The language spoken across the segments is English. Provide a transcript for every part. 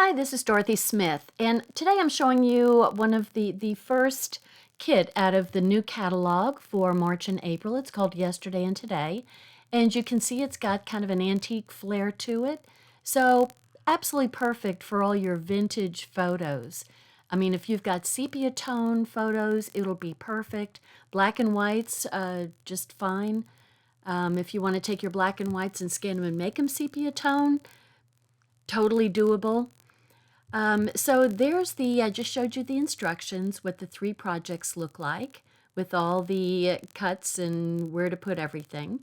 Hi, this is Dorothy Smith, and today I'm showing you one of the first kit out of the new catalog for March and April. It's called Yesterday and Today, and you can see it's got kind of an antique flair to it, so absolutely perfect for all your vintage photos. I mean, if you've got sepia tone photos, it'll be perfect. Black and whites, just fine. If you want to take your black and whites and scan them and make them sepia tone, totally doable. So there's I just showed you the instructions, what the three projects look like with all the cuts and where to put everything.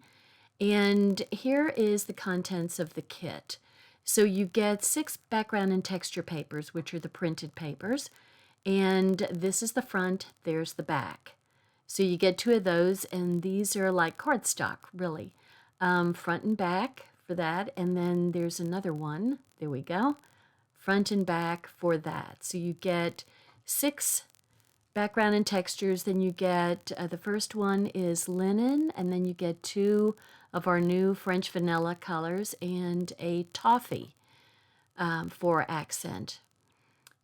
And here is the contents of the kit. So you get 6 background and texture papers, which are the printed papers. And this is the front, there's the back. So you get 2 of those, and these are like cardstock, really. Front and back for that, and then there's another one. There we go, front and back for that. So you get 6 background and textures. Then you get, the first one is linen, and then you get 2 of our new French vanilla colors and a toffee for accent.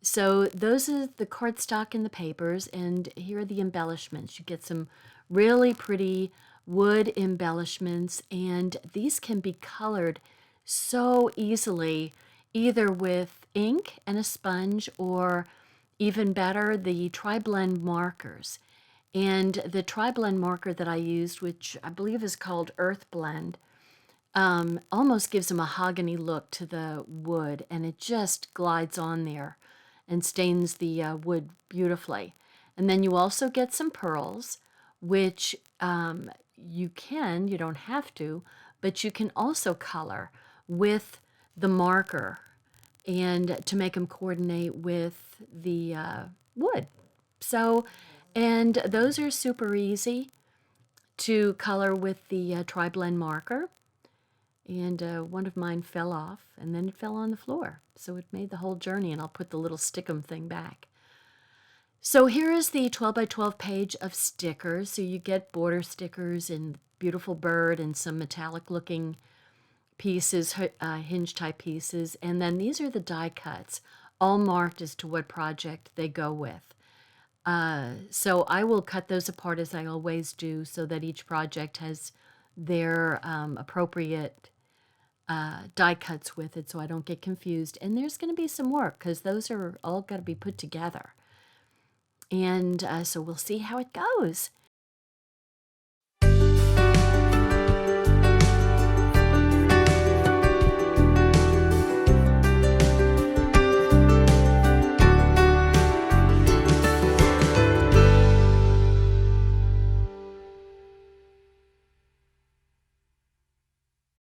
So those are the cardstock and the papers, and here are the embellishments. You get some really pretty wood embellishments, and these can be colored so easily, either with ink and a sponge, or even better, the tri-blend markers. And the tri-blend marker that I used, which I believe is called Earth Blend, almost gives a mahogany look to the wood, and it just glides on there and stains the wood beautifully. And then you also get some pearls, which you don't have to, but you can also color with the marker and to make them coordinate with the wood. So, and those are super easy to color with the tri-blend marker. And one of mine fell off, and then it fell on the floor. So it made the whole journey, and I'll put the little stickum thing back. So here is the 12 by 12 page of stickers. So you get border stickers and beautiful bird and some metallic looking pieces, hinge type pieces. And then these are the die cuts, all marked as to what project they go with. So I will cut those apart as I always do, so that each project has their appropriate die cuts with it, so I don't get confused. And there's going to be some work because those are all got to be put together. And so we'll see how it goes.